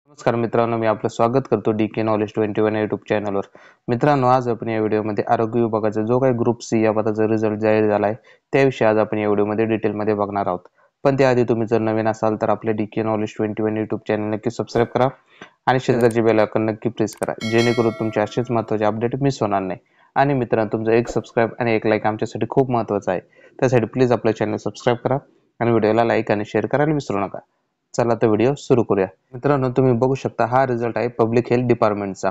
नमस्कार मित्रांनो, मी आपलं स्वागत करतो DK नॉलेज 21 यूट्यूब चॅनलवर। मित्रांनो, आज आपण या व्हिडिओमध्ये आरोग्य विभागाचा जो काही ग्रुप सी या पदाचा रिझल्ट जाहीर झाला आहे त्याविषयी आज आपण या व्हिडिओमध्ये डिटेलमध्ये बघणार आहोत। पण त्याआधी तुम्ही जर नवीन असाल तर आपल्या DK नॉलेज 21 यूट्यूब चॅनल नक्की सबस्क्राईब करा आणि शेजारची बेल आयकॉन नक्की प्रेस करा, जेणेकरून तुमचे असेच महत्त्वाचे अपडेट मिस होणार नाही। आणि मित्रांनो, तुमचा एक सबस्क्राईब आणि एक लाईक आमच्यासाठी खूप महत्त्वाचा आहे, त्यासाठी प्लीज आपलं चॅनल सबस्क्राईब करा आणि व्हिडिओला लाईक आणि शेअर करायला विसरू नका। चला तर व्हिडिओ सुरू करूया। मित्रांनो, तुम्ही बघू शकता हा रिझल्ट आहे पब्लिक हेल्थ डिपार्टमेंटचा।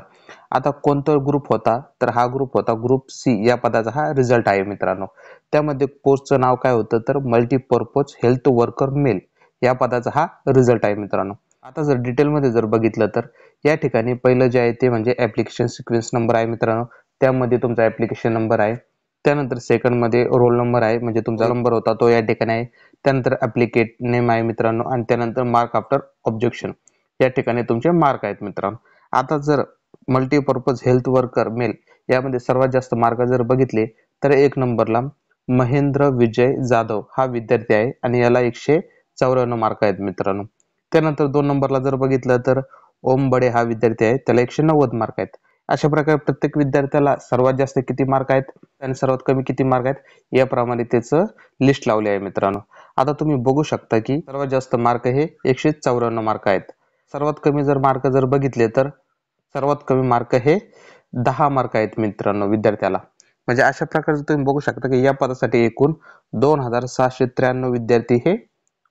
आता कोणता ग्रुप होता तर हा ग्रुप होता ग्रुप सी या पदाचा हा रिझल्ट आहे मित्रांनो। त्यामध्ये पोस्टचं नाव काय होतं तर मल्टीपर्पज हेल्थ वर्कर मेल या पदाचा हा रिझल्ट आहे मित्रांनो। आता जर डिटेलमध्ये जर बघितलं तर या ठिकाणी पहिलं जे आहे ते म्हणजे ऍप्लिकेशन सिक्वेन्स नंबर आहे मित्रांनो, त्यामध्ये तुमचा ऍप्लिकेशन नंबर आहे। त्यानंतर सेकंड मध्ये रोल नंबर आहे, म्हणजे तुमचा नंबर होता तो या ठिकाणी आहे। त्यानंतर ऍप्लिकेट नेम आहे मित्रांनो, आणि त्यानंतर मार्क आफ्टर ऑब्जेक्शन या ठिकाणी तुमचे मार्क आहेत मित्रांनो। आता जर मल्टीपर्पज हेल्थ वर्कर मेल यामध्ये सर्वात जास्त मार्क जर बघितले तर एक नंबरला महेंद्र विजय जाधव हा विद्यार्थी आहे आणि याला 194 मार्क आहेत मित्रांनो। त्यानंतर 2 नंबरला जर बघितलं तर ओम बडे हा विद्यार्थी आहे, त्याला 190 मार्क आहेत। अशा प्रकारे प्रत्येक विद्यार्थ्याला सर्वात जास्त किती मार्क आहेत आणि सर्वात कमी किती मार्क आहेत याप्रमाणे त्याचं लिस्ट लावले आहे मित्रांनो। आता तुम्ही बघू शकता की सर्वात जास्त मार्क हे 194 मार्क आहेत। सर्वात कमी जर मार्क जर बघितले तर सर्वात कमी मार्क हे 10 मार्क आहेत मित्रांनो विद्यार्थ्याला। म्हणजे अशा प्रकारे तुम्ही बघू शकता की या पदासाठी एकूण 2693 विद्यार्थी हे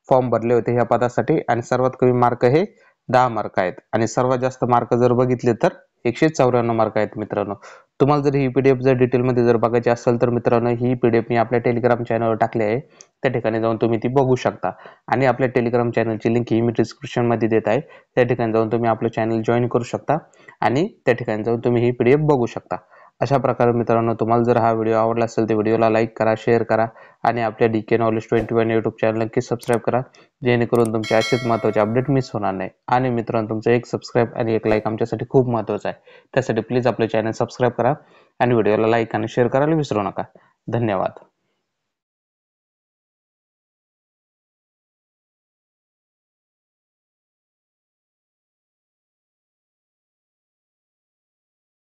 फॉर्म भरले होते या पदासाठी, आणि सर्वात कमी मार्क हे 10 मार्क आहेत आणि सर्वात जास्त मार्क जर बघितले तर 194 मार्क आहेत मित्रांनो। तुम्हाला जर ही पीडीएफ जर डिटेलमध्ये जर बघायची असेल तर मित्रांनो ही पीडीएफ मी आपल्या टेलिग्राम चॅनलवर टाकली आहे, त्या ठिकाणी जाऊन तुम्ही ती बघू शकता। आणि आपल्या टेलिग्राम चॅनलची लिंक ही मी डिस्क्रिप्शन मध्ये देत आहे, त्या ठिकाणी जाऊन तुम्ही आपलं चॅनल जॉईन करू शकता आणि त्या ठिकाणी जाऊन तुम्ही ही पीडीएफ बघू शकता। अशा प्रकारे मित्रांनो, तुम्हाला जर हा व्हिडिओ आवडला असेल तर व्हिडिओला लाईक करा, शेअर करा आणि आपल्या DK नॉलेज 21 यूट्यूब चॅनल नक्की सबस्क्राईब करा, जेणेकरून तुमचे असेच महत्त्वाचे अपडेट मिस होणार नाही। आणि मित्रांनो, तुमचं एक सबस्क्राईब आणि एक लाईक आमच्यासाठी खूप महत्त्वाचं आहे, त्यासाठी प्लीज आपलं चॅनल सबस्क्राईब करा आणि व्हिडिओला लाईक आणि शेअर करायला विसरू नका। धन्यवाद।